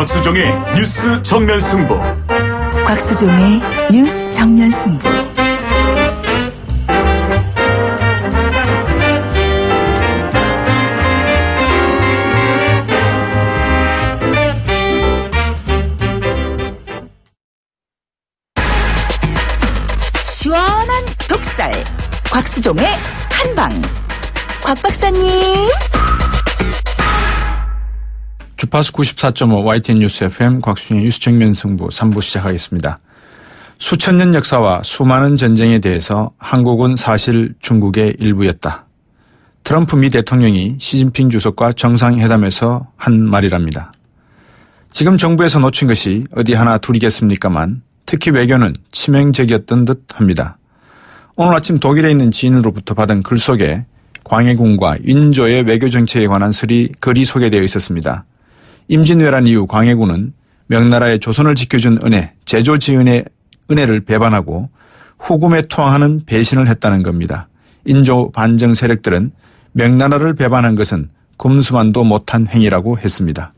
곽수종의 뉴스 정면 승부. 곽수종의 뉴스 정면 승부. 시원한 독살. 곽수종의 한방. 곽 박사님. 주파수 94.5 YTN 뉴스 FM 곽수종의 뉴스 정면 승부 3부 시작하겠습니다. 수천 년 역사와 수많은 전쟁에 대해서 한국은 사실 중국의 일부였다. 트럼프 미 대통령이 시진핑 주석과 정상회담에서 한 말이랍니다. 지금 정부에서 놓친 것이 어디 하나 둘이겠습니까만 특히 외교는 치명적이었던 듯 합니다. 오늘 아침 독일에 있는 지인으로부터 받은 글 속에 광해군과 인조의 외교 정책에 관한 글이 소개되어 있었습니다. 임진왜란 이후 광해군은 명나라의 조선을 지켜준 은혜, 제조지은의 은혜를 배반하고 후금에 투항하는 배신을 했다는 겁니다. 인조 반정 세력들은 명나라를 배반한 것은 금수만도 못한 행위라고 했습니다.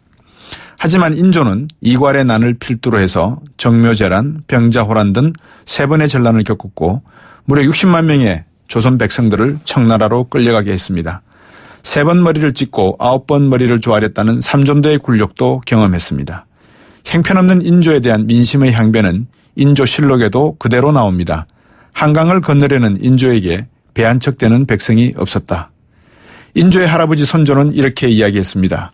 하지만 인조는 이괄의 난을 필두로 해서 정묘재란, 병자호란 등 3번의 전란을 겪었고 무려 60만 명의 조선 백성들을 청나라로 끌려가게 했습니다. 3번 머리를 찍고 9번 머리를 조아렸다는 3전도의 굴욕도 경험했습니다. 형편없는 인조에 대한 민심의 향배는 인조실록에도 그대로 나옵니다. 한강을 건너려는 인조에게 배 한 척 되는 백성이 없었다. 인조의 할아버지 선조는 이렇게 이야기했습니다.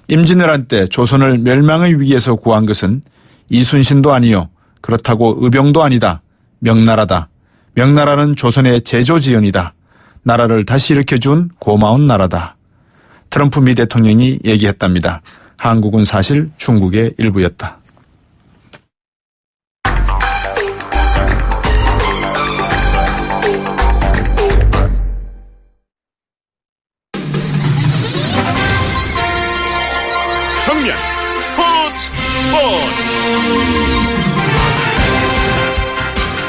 임진왜란 때 조선을 멸망의 위기에서 구한 것은 이순신도 아니요. 그렇다고 의병도 아니다. 명나라다. 명나라는 조선의 제조지연이다. 나라를 다시 일으켜준 고마운 나라다. 트럼프 미 대통령이 얘기했답니다. 한국은 사실 중국의 일부였다. 정면 스포츠.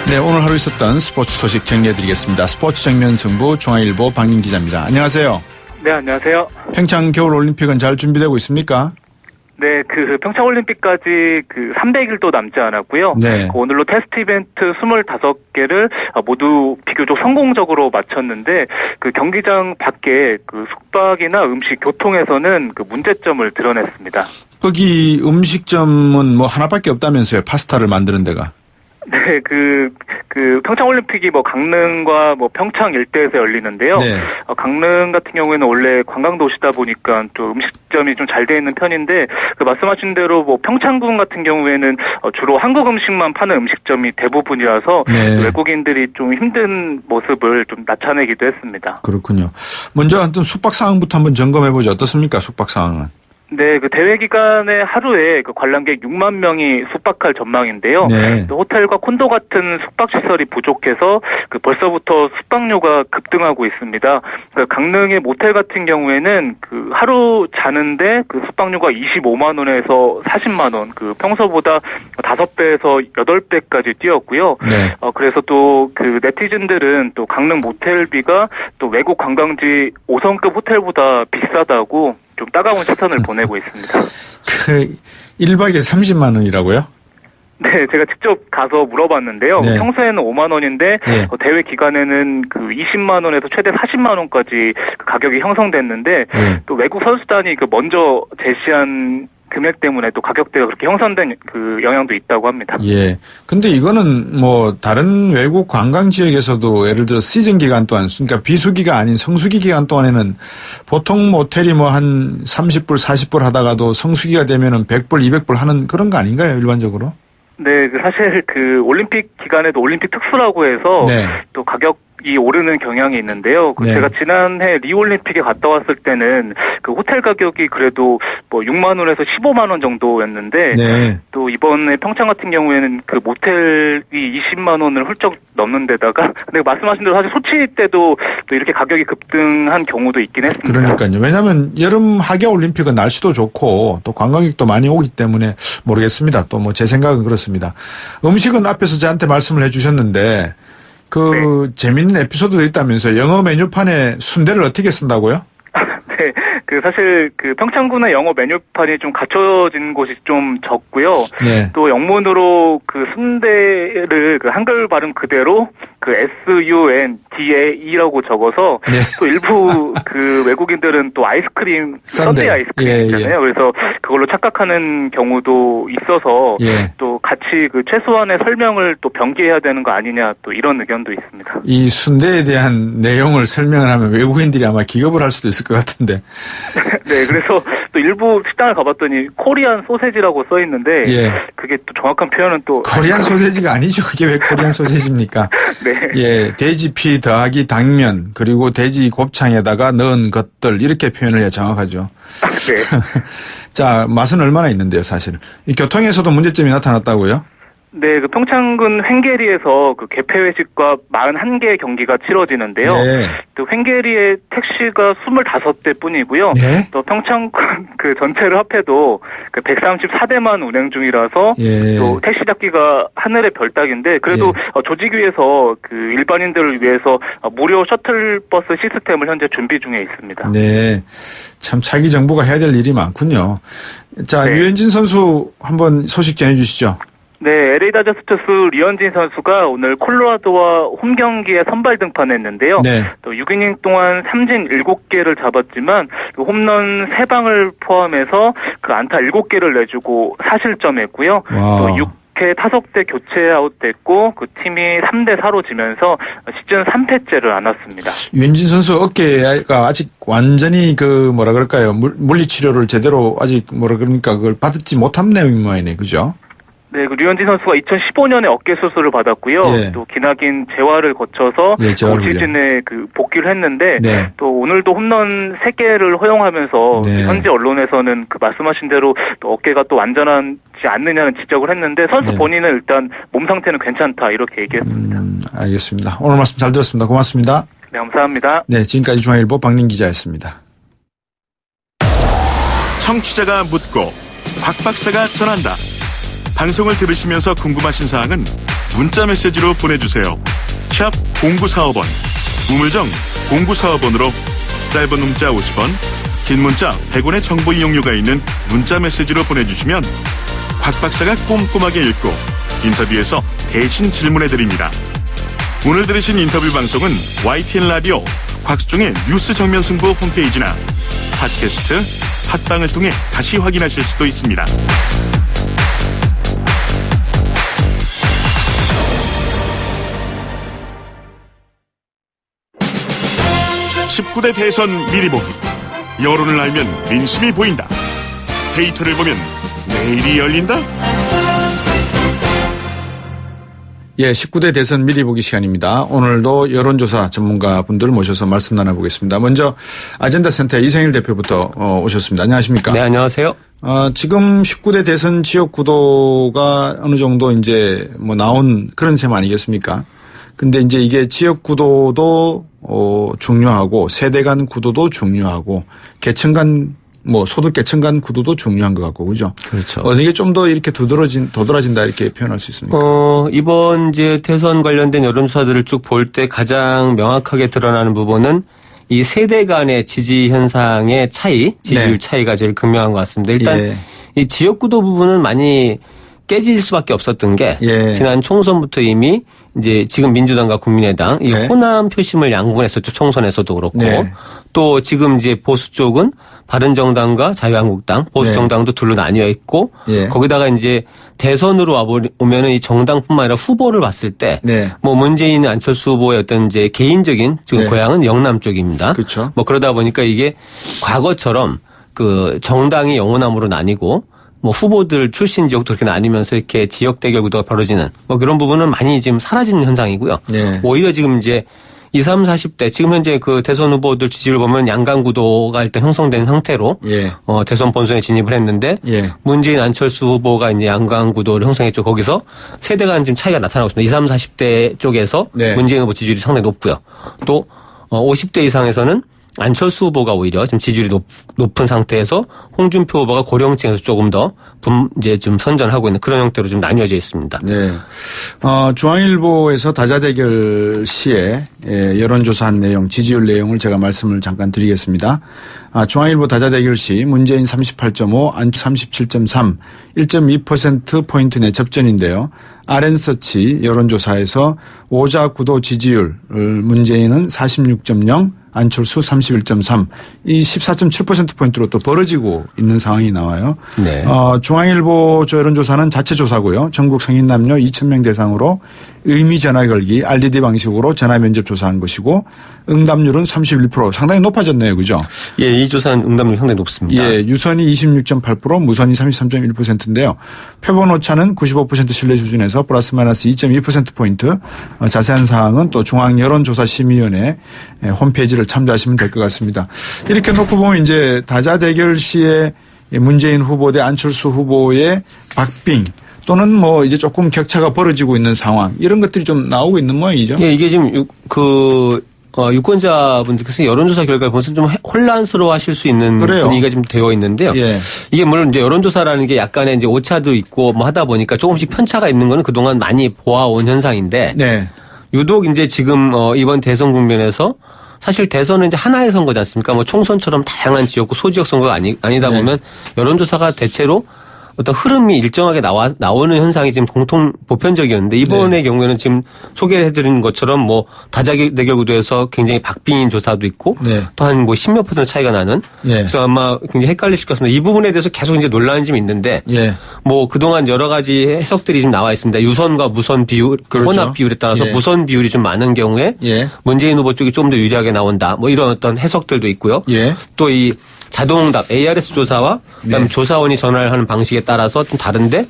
네, 오늘 하루 있었던 스포츠 소식 정리해드리겠습니다. 스포츠 정면 승부 중앙일보 박민 기자입니다. 안녕하세요. 네, 안녕하세요. 평창 겨울올림픽은 잘 준비되고 있습니까? 네, 평창올림픽까지 300일도 남지 않았고요. 네. 오늘로 테스트 이벤트 25개를 모두 비교적 성공적으로 마쳤는데 경기장 밖에 숙박이나 음식, 교통에서는 문제점을 드러냈습니다. 거기 음식점은 하나밖에 없다면서요? 파스타를 만드는 데가. 네, 평창올림픽이 강릉과 평창 일대에서 열리는데요. 네. 강릉 같은 경우에는 원래 관광도시다 보니까 또 음식점이 좀 잘 돼 있는 편인데, 말씀하신 대로 평창군 같은 경우에는 주로 한국 음식만 파는 음식점이 대부분이라서 네. 외국인들이 좀 힘든 모습을 좀 나타내기도 했습니다. 그렇군요. 먼저 하여튼 숙박 상황부터 한번 점검해보죠. 어떻습니까? 숙박 상황은. 네, 대회 기간에 하루에 관람객 6만 명이 숙박할 전망인데요. 네. 또 호텔과 콘도 같은 숙박 시설이 부족해서 벌써부터 숙박료가 급등하고 있습니다. 강릉의 모텔 같은 경우에는 하루 자는데 숙박료가 25만 원에서 40만 원, 평소보다 5배에서 8배까지 뛰었고요. 네. 그래서 또 네티즌들은 또 강릉 모텔비가 또 외국 관광지 5성급 호텔보다 비싸다고 좀 따가운 시선을 보내고 있습니다. 1박에 30만 원이라고요? 네, 제가 직접 가서 물어봤는데요. 네. 평소에는 5만 원인데 네. 대회 기간에는 20만 원에서 최대 40만 원까지 가격이 형성됐는데 네. 또 외국 선수단이 먼저 제시한 금액 때문에 또 가격대가 그렇게 형성된 영향도 있다고 합니다. 예. 근데 이거는 다른 외국 관광 지역에서도 예를 들어 시즌 기간 동안, 그러니까 비수기가 아닌 성수기 기간 동안에는 보통 모텔이 한 30불, 40불 하다가도 성수기가 되면은 100불, 200불 하는 그런 거 아닌가요, 일반적으로? 네, 사실 올림픽 기간에도 올림픽 특수라고 해서 네. 또 가격이 오르는 경향이 있는데요. 네. 제가 지난해 리올림픽에 갔다 왔을 때는 호텔 가격이 그래도 6만 원에서 15만 원 정도였는데 네. 또 이번에 평창 같은 경우에는 모텔이 20만 원을 훌쩍 넘는 데다가 근데 말씀하신 대로 사실 소치 때도 또 이렇게 가격이 급등한 경우도 있긴 했습니다. 그러니까요. 왜냐하면 여름 하계 올림픽은 날씨도 좋고 또 관광객도 많이 오기 때문에 모르겠습니다. 또 제 생각은 그렇습니다. 음식은 앞에서 저한테 말씀을 해주셨는데 재밌는 에피소드도 있다면서요. 영어 메뉴판에 순대를 어떻게 쓴다고요? 네, 사실 평창군의 영어 메뉴판이 좀 갖춰진 곳이 좀 적고요. 네. 또 영문으로 순대를 한글 발음 그대로 SUNDAE라고 적어서 네. 또 일부 외국인들은 또 아이스크림 썬데이. 썬데이 아이스크림 예, 있잖아요. 그래서 그걸로 착각하는 경우도 있어서 예. 또 같이 최소한의 설명을 또 병기해야 되는 거 아니냐 또 이런 의견도 있습니다. 이 순대에 대한 내용을 설명을 하면 외국인들이 아마 기겁을 할 수도 있을 것 같은데. 네, 그래서 또 일부 식당을 가봤더니 코리안 소세지라고 써 있는데 예. 그게 또 정확한 표현은 또 코리안 소세지가 아니죠. 그게 왜 코리안 소세지입니까? 네. 예, 돼지피 더하기 당면 그리고 돼지 곱창에다가 넣은 것들 이렇게 표현을 해야 정확하죠. 네. 자, 맛은 얼마나 있는데요, 사실. 이 교통에서도 문제점이 나타났다고요? 네, 평창군 횡계리에서 개폐회식과 41개 경기가 치러지는데요. 네. 또 횡계리에 택시가 25대 뿐이고요. 네. 또 평창군 전체를 합해도 134대만 운행 중이라서 예. 또 택시 잡기가 하늘의 별 따기인데 그래도 조직위에서 일반인들을 위해서 무료 셔틀버스 시스템을 현재 준비 중에 있습니다. 네. 참 차기 정부가 해야 될 일이 많군요. 자, 네. 류현진 선수 한번 소식 전해 주시죠. 네, LA 다저스 투수 류현진 선수가 오늘 콜로라도와 홈 경기에 선발 등판했는데요. 네. 또 6이닝 동안 삼진 7개를 잡았지만 홈런 3방을 포함해서 안타 7개를 내주고 4실점했고요. 와. 또 6회 타석대 교체 아웃됐고 팀이 3대4로 지면서 시즌 3패째를 안았습니다. 류현진 선수 어깨가 아직 완전히 물리치료를 제대로 아직 그걸 받지 못한 내용인 모양이네. 그죠? 네, 류현진 선수가 2015년에 어깨 수술을 받았고요. 예. 또 기나긴 재활을 거쳐서 올 시즌에 복귀를 했는데 네. 또 오늘도 홈런 3개를 허용하면서 네. 현지 언론에서는 말씀하신 대로 또 어깨가 또 완전하지 않느냐는 지적을 했는데 선수 네. 본인은 일단 몸 상태는 괜찮다 이렇게 얘기했습니다. 알겠습니다. 오늘 말씀 잘 들었습니다. 고맙습니다. 네, 감사합니다. 네, 지금까지 중앙일보 박민 기자였습니다. 청취자가 묻고 박 박사가 전한다. 방송을 들으시면서 궁금하신 사항은 문자 메시지로 보내주세요. 샵 0945번, 우물정 0945번으로 짧은 문자 50원, 긴 문자 100원의 정보 이용료가 있는 문자 메시지로 보내주시면 박 박사가 꼼꼼하게 읽고 인터뷰에서 대신 질문해드립니다. 오늘 들으신 인터뷰 방송은 YTN 라디오 곽수종의 뉴스 정면 승부 홈페이지나 팟캐스트, 팟빵을 통해 다시 확인하실 수도 있습니다. 19대 대선 미리 보기. 여론을 알면 민심이 보인다. 데이터를 보면 내일이 열린다. 예, 19대 대선 미리 보기 시간입니다. 오늘도 여론조사 전문가 분들 모셔서 말씀 나눠보겠습니다. 먼저 아젠다 센터 이성일 대표부터 오셨습니다. 안녕하십니까? 네, 안녕하세요. 지금 19대 대선 지역 구도가 어느 정도 이제 나온 그런 셈 아니겠습니까? 근데 이제 이게 지역 구도도 중요하고 세대 간 구도도 중요하고 계층 간 소득 계층 간 구도도 중요한 것 같고 그죠? 그렇죠. 이게 좀 더 이렇게 도드라진다 이렇게 표현할 수 있습니까? 이번 이제 대선 관련된 여론조사들을 쭉 볼 때 가장 명확하게 드러나는 부분은 이 세대 간의 지지 현상의 차이, 지지율 네. 차이가 제일 극명한 것 같습니다. 일단 예. 이 지역구도 부분은 많이 깨질 수밖에 없었던 게 예. 지난 총선부터 이미 이제 지금 민주당과 국민의당 이 네. 호남 표심을 양분했었죠. 총선에서도 그렇고 네. 또 지금 이제 보수 쪽은 바른정당과 자유한국당, 보수정당도 둘로 나뉘어 있고 예. 거기다가 이제 대선으로 오면은 이 정당뿐만 아니라 후보를 봤을 때 네. 문재인 안철수 후보의 어떤 이제 개인적인 지금 네. 고향은 영남 쪽입니다. 그렇죠. 그러다 보니까 이게 과거처럼 정당이 영호남으로 나뉘고 후보들 출신 지역도 그렇게 나뉘면서 이렇게 지역 대결 구도가 벌어지는 그런 부분은 많이 지금 사라지는 현상이고요. 네. 오히려 지금 이제 20, 30, 40대 지금 현재 대선 후보들 지지를 보면 양강 구도가 일단 형성된 형태로 예. 대선 본선에 진입을 했는데 예. 문재인 안철수 후보가 이제 양강 구도를 형성했죠. 거기서 세대 간 지금 차이가 나타나고 있습니다. 20, 40대 쪽에서 네. 문재인 후보 지지율이 상당히 높고요. 또 50대 이상에서는 안철수 후보가 오히려 지금 지지율이 높은 상태에서 홍준표 후보가 고령층에서 조금 더 이제 좀 선전하고 있는 그런 형태로 좀 나뉘어져 있습니다. 네. 중앙일보에서 다자대결 시에 여론조사한 내용, 지지율 내용을 제가 말씀을 잠깐 드리겠습니다. 중앙일보 다자대결 시 문재인 38.5, 안철수 37.3, 1.2%포인트 내 접전인데요. RN서치 여론조사에서 오자 구도 지지율 문재인은 46.0, 안철수 31.3, 이 14.7%포인트로 또 벌어지고 있는 상황이 나와요. 네. 중앙일보 여론조사는 자체 조사고요. 전국 성인 남녀 2,000명 대상으로 의미 전화 걸기 RDD 방식으로 전화 면접 조사한 것이고 응답률은 31%, 상당히 높아졌네요. 그죠? 예, 이 조사는 응답률이 상당히 높습니다. 예, 유선이 26.8%, 무선이 33.1%인데요. 표본 오차는 95% 신뢰 수준에서 플러스 마이너스 2.2%포인트. 자세한 사항은 또 중앙여론조사심의위원회 홈페이지를 참조하시면 될 것 같습니다. 이렇게 놓고 보면 이제 다자대결 시에 문재인 후보 대 안철수 후보의 박빙 또는 뭐 이제 조금 격차가 벌어지고 있는 상황, 이런 것들이 좀 나오고 있는 모양이죠. 예, 이게 지금 유권자분들께서 여론조사 결과를 보면서 좀 혼란스러워 하실 수 있는 그래요. 분위기가 좀 되어 있는데요. 예. 이게 물론 이제 여론조사라는 게 약간의 이제 오차도 있고 뭐 하다 보니까 조금씩 편차가 있는 거는 그동안 많이 보아온 현상인데. 네. 유독 이제 지금 이번 대선 국면에서 사실 대선은 이제 하나의 선거지 않습니까? 뭐 총선처럼 다양한 지역구 소지역 선거가 아니다 보면 여론조사가 대체로 어떤 흐름이 일정하게 나오는 현상이 지금 공통 보편적이었는데 이번의 경우에는 지금 소개해드린 것처럼 뭐 다자대결 구도에서 굉장히 박빙인 조사도 있고 또 한 뭐 10몇 % 차이가 나는 그래서 아마 굉장히 헷갈리실 것 같습니다. 이 부분에 대해서 계속 이제 논란이 좀 있는데 뭐 그동안 여러 가지 해석들이 좀 나와 있습니다. 유선과 무선 비율, 그렇죠. 혼합 비율에 따라서 무선 비율이 좀 많은 경우에 문재인 후보 쪽이 좀 더 유리하게 나온다. 뭐 이런 어떤 해석들도 있고요. 또 이 자동응답 ARS 조사와 그다음에 조사원이 전화를 하는 방식에 따라서 좀 다른데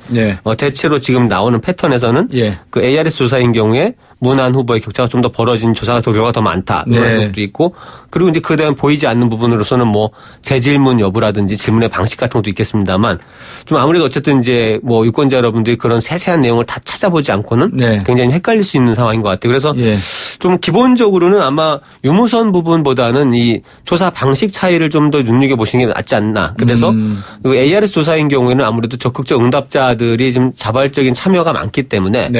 대체로 지금 나오는 패턴에서는 그 ARS 조사인 경우에 문안 후보의 격차가 좀 더 벌어진 조사가 결과가 더 많다. 이런 해석도 있고 그리고 이제 그다음 보이지 않는 부분으로서는 뭐 재질문 여부라든지 질문의 방식 같은 것도 있겠습니다만 좀 아무래도 어쨌든 이제 뭐 유권자 여러분들이 그런 세세한 내용을 다 찾아보지 않고는 굉장히 헷갈릴 수 있는 상황인 것 같아요. 그래서 좀 기본적으로는 아마 유무선 부분보다는 이 조사 방식 차이를 좀 더 눈여겨보시는 게 낫지 않나. 그래서 그 ARS 조사인 경우에는 아무래도 적극적 응답자들이 좀 자발적인 참여가 많기 때문에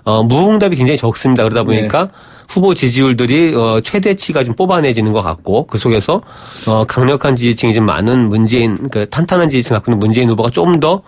무응답이 굉장히 적습니다. 그러다 보니까 후보 지지율들이 최대치가 좀 뽑아내지는 것 같고 그 속에서 강력한 지지층이 좀 많은 문재인, 그 탄탄한 지지층 갖고 있는 문재인 후보가 좀 더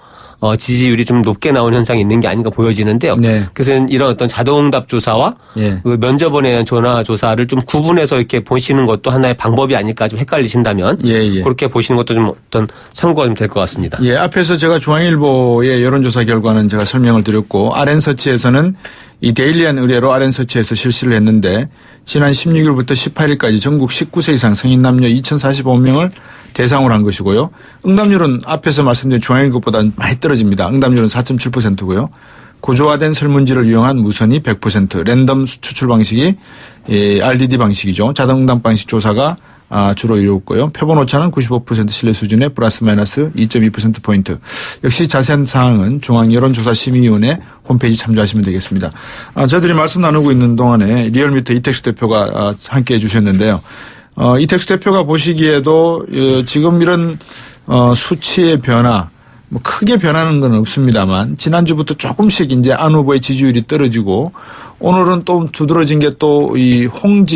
지지율이 좀 높게 나온 현상이 있는 게 아닌가 보여지는데요. 그래서 이런 어떤 자동응답 조사와 그 면접원에 대한 전화 조사를 좀 구분해서 이렇게 보시는 것도 하나의 방법이 아닐까 좀 헷갈리신다면 그렇게 보시는 것도 좀 어떤 참고가 좀 될 것 같습니다. 앞에서 제가 중앙일보의 여론조사 결과는 제가 설명을 드렸고 RN서치에서는 이 데일리한 의뢰로 RN서치에서 실시를 했는데 지난 16일부터 18일까지 전국 19세 이상 성인 남녀 2,045명을 대상으로 한 것이고요. 응답률은 앞에서 말씀드린 중앙일보보다 많이 떨어집니다. 응답률은 4.7%고요. 구조화된 설문지를 이용한 무선이 100%, 랜덤 추출 방식이 RDD 방식이죠. 자동응답 방식 조사가 주로 이루었고요. 표본 오차는 95% 신뢰 수준의 플러스 마이너스 2.2%포인트. 역시 자세한 사항은 중앙여론조사심의위원회 홈페이지 참조하시면 되겠습니다. 저희들이 말씀 나누고 있는 동안에 리얼미터 이택수 대표가 함께해 주셨는데요. 이택수 대표가 보시기에도 지금 이런 수치의 변화, 뭐 크게 변하는 건 없습니다만 지난주부터 조금씩 이제 안 후보의 지지율이 떨어지고 오늘은 또 두드러진 게 또 이 홍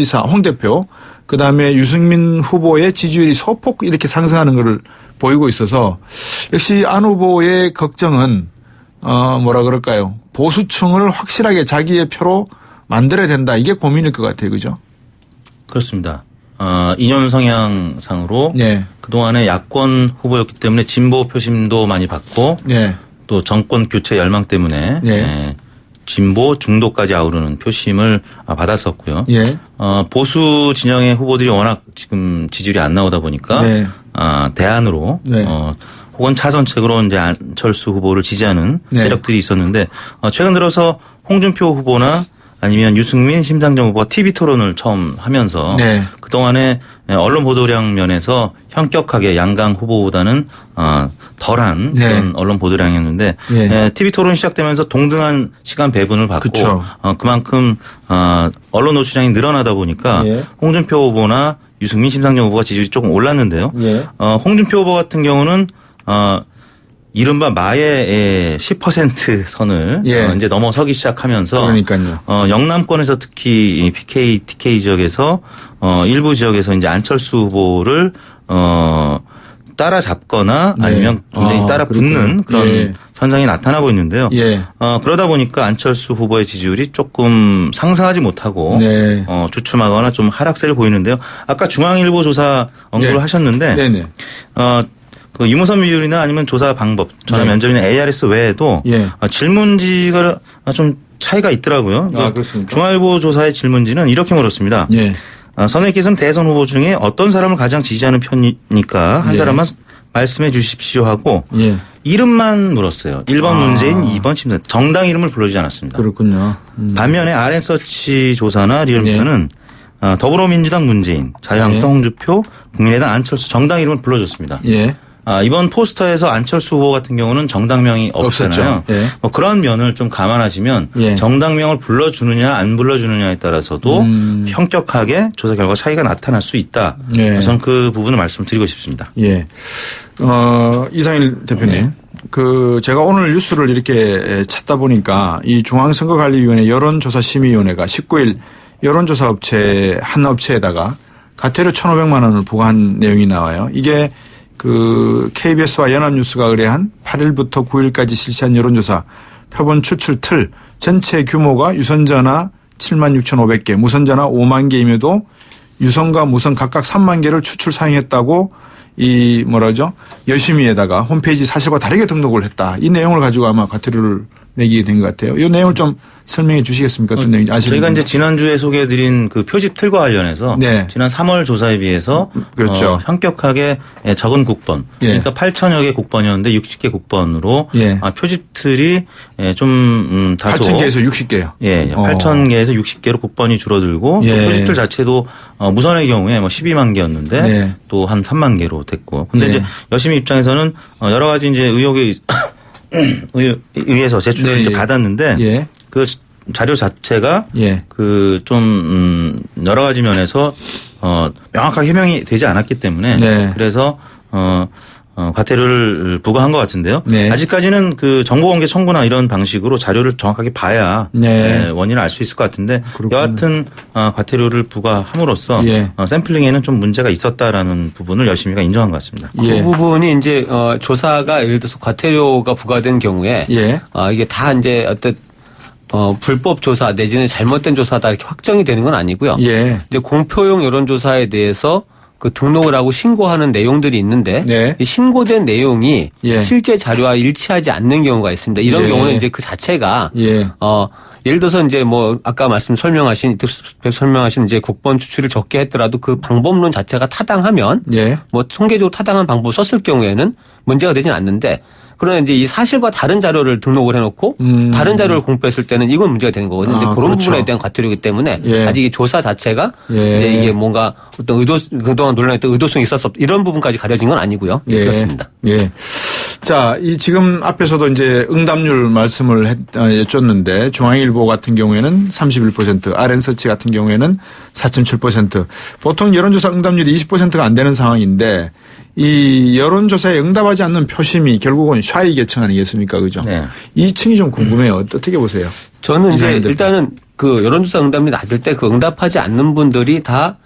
대표 그다음에 유승민 후보의 지지율이 소폭 이렇게 상승하는 것을 보이고 있어서 역시 안 후보의 걱정은 뭐라 그럴까요? 보수층을 확실하게 자기의 표로 만들어야 된다. 이게 고민일 것 같아요. 그죠? 그렇습니다. 이념 성향상으로 그동안에 야권 후보였기 때문에 진보 표심도 많이 받고 또 정권 교체 열망 때문에 진보 중도까지 아우르는 표심을 받았었고요. 보수 진영의 후보들이 워낙 지금 지지율이 안 나오다 보니까 대안으로 혹은 차선책으로 이제 안철수 후보를 지지하는 세력들이 있었는데 최근 들어서 홍준표 후보나 아니면 유승민, 심상정 후보가 TV 토론을 처음 하면서 그동안에 언론 보도량 면에서 현격하게 양강 후보보다는 덜한 그런 언론 보도량이었는데 TV 토론 시작되면서 동등한 시간 배분을 받고 그만큼 언론 노출량이 늘어나다 보니까 홍준표 후보나 유승민, 심상정 후보가 지지율이 조금 올랐는데요. 예. 홍준표 후보 같은 경우는 이른바 마의 10% 선을 예. 이제 넘어서기 시작하면서 그러니까요. 영남권에서 특히 이 PK, TK 지역에서 일부 지역에서 이제 안철수 후보를 따라잡거나 아니면 굉장히 따라 붙는 그런 예. 현상이 나타나고 있는데요. 예. 그러다 보니까 안철수 후보의 지지율이 조금 상승하지 못하고 네. 주춤하거나 좀 하락세를 보이는데요. 아까 중앙일보 조사 언급을 네. 하셨는데 네네. 그 유무선 비율이나 아니면 조사 방법, 전화 네. 면접이나 ARS 외에도 예. 질문지가 좀 차이가 있더라고요. 그렇습니까? 중앙일보 조사의 질문지는 이렇게 물었습니다. 예. 선생님께서는 대선 후보 중에 어떤 사람을 가장 지지하는 편이니까 한 예. 사람만 말씀해 주십시오 하고 예. 이름만 물었어요. 1번 문재인, 2번 심상정. 정당 이름을 불러주지 않았습니다. 그렇군요. 반면에 RN서치 조사나 리얼미터는 더불어민주당 문재인, 자유한국당 홍준표, 국민의당 안철수 정당 이름을 불러줬습니다. 예. 이번 포스터에서 안철수 후보 같은 경우는 정당명이 없잖아요. 예. 그런 면을 좀 감안하시면 예. 정당명을 불러주느냐 안 불러주느냐에 따라서도 현격하게 조사 결과 차이가 나타날 수 있다. 예. 저는 그 부분을 말씀드리고 싶습니다. 예. 이상일 대표님. 네. 제가 오늘 뉴스를 이렇게 찾다 보니까 이 중앙선거관리위원회 여론조사심의위원회가 19일 여론조사 업체 한 업체에다가 과태료 1,500만 원을 부과한 내용이 나와요. 이게 KBS와 연합뉴스가 의뢰한 8일부터 9일까지 실시한 여론조사 표본 추출 틀 전체 규모가 유선전화 76,500개, 무선전화 5만 개임에도 유선과 무선 각각 3만 개를 추출 사용했다고 열심히에다가 홈페이지 사실과 다르게 등록을 했다. 이 내용을 가지고 아마 과태료를 매기게 된 것 같아요. 이 내용을 좀 설명해 주시겠습니까? 어떤 내용인지 아시는 저희가 분들? 이제 지난주에 소개해드린 그 표집 틀과 관련해서 네. 지난 3월 조사에 비해서 그렇죠. 현격하게 적은 국번 예. 그러니까 8천여 개 국번이었는데 60개 국번으로 예. 표집 틀이 좀 다소 8,000개에서 60개요. 예, 8,000개에서 60개로 국번이 줄어들고 예. 또 표집 틀 자체도 무선의 경우에 12만 개였는데 네. 또 한 3만 개로 됐고 근데 네. 이제 여심이 입장에서는 여러 가지 이제 의혹에 의해서 제출을 네, 이제 예. 받았는데 예. 그 자료 자체가 예. 여러 가지 면에서 명확하게 해명이 되지 않았기 때문에 네. 그래서 과태료를 부과한 것 같은데요. 네. 아직까지는 그 정보공개 청구나 이런 방식으로 자료를 정확하게 봐야 네. 원인을 알 수 있을 것 같은데 그렇군요. 여하튼 과태료를 부과함으로써 예. 샘플링에는 좀 문제가 있었다라는 부분을 열심히가 인정한 것 같습니다. 예. 그 부분이 이제 조사가 예를 들어서 과태료가 부과된 경우에 예. 이게 다 이제 어떤 불법 조사 내지는 잘못된 조사다 이렇게 확정이 되는 건 아니고요. 예. 이제 공표용 여론조사에 대해서 그 등록을 하고 신고하는 내용들이 있는데 네. 이 신고된 내용이 예. 실제 자료와 일치하지 않는 경우가 있습니다. 이런 예. 경우는 이제 그 자체가 예. 예를 들어서 이제 아까 설명하신 이제 국번 추출을 적게 했더라도 그 방법론 자체가 타당하면 예. 통계적으로 타당한 방법을 썼을 경우에는 문제가 되진 않는데 그러나 이제 이 사실과 다른 자료를 등록을 해놓고 다른 자료를 공표했을 때는 이건 문제가 되는 거거든요. 이제 그런 그렇죠. 부분에 대한 과태료이기 때문에 예. 아직 이 조사 자체가 예. 이제 이게 뭔가 어떤 그동안 논란했던 의도성이 있었어 이런 부분까지 가려진 건 아니고요. 예. 그렇습니다. 예. 자, 지금 앞에서도 이제 응답률 말씀을 여쭙는데 중앙일보 같은 경우에는 31%, RN서치 같은 경우에는 4.7%. 보통 여론조사 응답률이 20%가 안 되는 상황인데 이 여론조사에 응답하지 않는 표심이 결국은 샤이 계층 아니겠습니까? 그죠? 네. 이 층이 좀 궁금해요. 어떻게 보세요? 저는 이제 이상인데. 일단은 그 여론조사 응답률이 낮을 때 그 응답하지 않는 분들이 다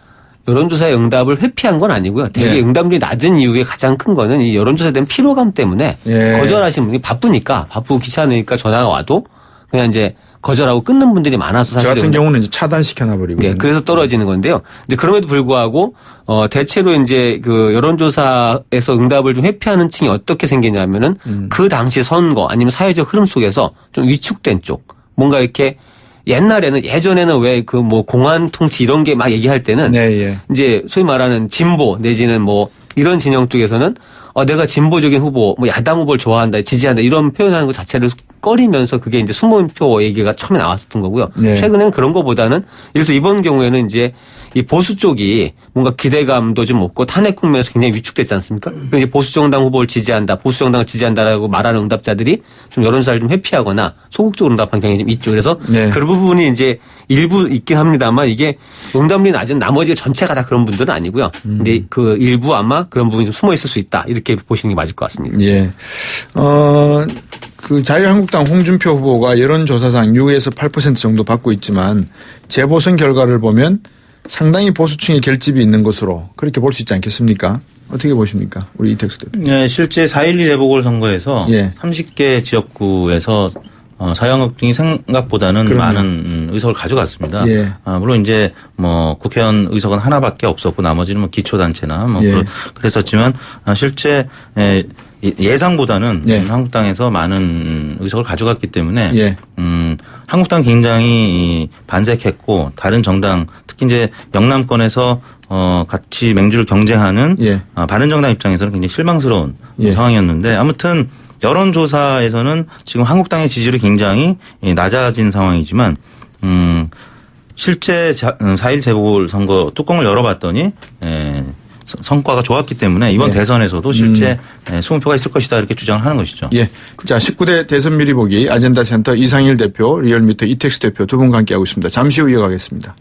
여론조사의 응답을 회피한 건 아니고요. 되게 예. 응답률이 낮은 이유의 가장 큰 거는 이 여론조사에 대한 피로감 때문에 예. 거절하시는 분이 바쁘고 귀찮으니까 전화가 와도 그냥 이제 거절하고 끊는 분들이 많아서 저 사실은 같은 경우는 이제 차단시켜놔버리고. 네, 그래서 떨어지는 건데요. 이제 그럼에도 불구하고 대체로 이제 그 여론조사에서 응답을 좀 회피하는 층이 어떻게 생기냐면은 그 당시 선거 아니면 사회적 흐름 속에서 좀 위축된 쪽, 뭔가 이렇게 예전에는 왜 그 공안 통치 이런 게 막 얘기할 때는 네, 예. 이제 소위 말하는 진보 내지는 이런 진영 쪽에서는 내가 진보적인 후보, 야당 후보를 좋아한다, 지지한다 이런 표현하는 것 자체를 꺼리면서 그게 이제 수모표 얘기가 처음에 나왔었던 거고요. 네. 최근에는 그런 거보다는 예를 들어서 이번 경우에는 이제 이 보수 쪽이 뭔가 기대감도 좀 없고 탄핵 국면에서 굉장히 위축됐지 않습니까? 이제 보수 정당 후보를 지지한다, 보수 정당을 지지한다라고 말하는 응답자들이 좀 여론조사를 좀 회피하거나 소극적으로 응답한 경향이 좀 있죠. 그래서 네. 그 부분이 이제 일부 있긴 합니다만 이게 응답률이 낮은 나머지 전체가 다 그런 분들은 아니고요. 근데 그 일부 아마 그런 부분이 좀 숨어 있을 수 있다. 이렇게 보시는 게 맞을 것 같습니다. 예. 그 자유한국당 홍준표 후보가 여론조사상 6에서 8% 정도 받고 있지만 재보선 결과를 보면 상당히 보수층의 결집이 있는 것으로 그렇게 볼 수 있지 않겠습니까? 어떻게 보십니까? 우리 이택수 대표. 네, 실제 4.12 재보궐선거에서 예. 30개 지역구에서 자유한국당이 생각보다는 그럼요. 많은 의석을 가져갔습니다. 예. 물론 이제 뭐 국회의원 의석은 하나밖에 없었고 나머지는 뭐 기초단체나 뭐 예. 그랬었지만 실제 예상보다는 예. 한국당에서 많은 의석을 가져갔기 때문에 예. 한국당 굉장히 반색했고 다른 정당 특히 이제 영남권에서 같이 맹주를 경쟁하는 예. 바른정당 입장에서는 굉장히 실망스러운 예. 상황이었는데 아무튼 여론조사에서는 지금 한국당의 지지율이 굉장히 낮아진 상황이지만 실제 4.1 재보궐선거 뚜껑을 열어봤더니 성과가 좋았기 때문에 이번 네. 대선에서도 실제 20표가 있을 것이다 이렇게 주장을 하는 것이죠. 예. 자, 19대 대선 미리 보기 아젠다센터 이상일 대표, 리얼미터 이택수 대표 두 분과 함께하고 있습니다. 잠시 후 이어가겠습니다.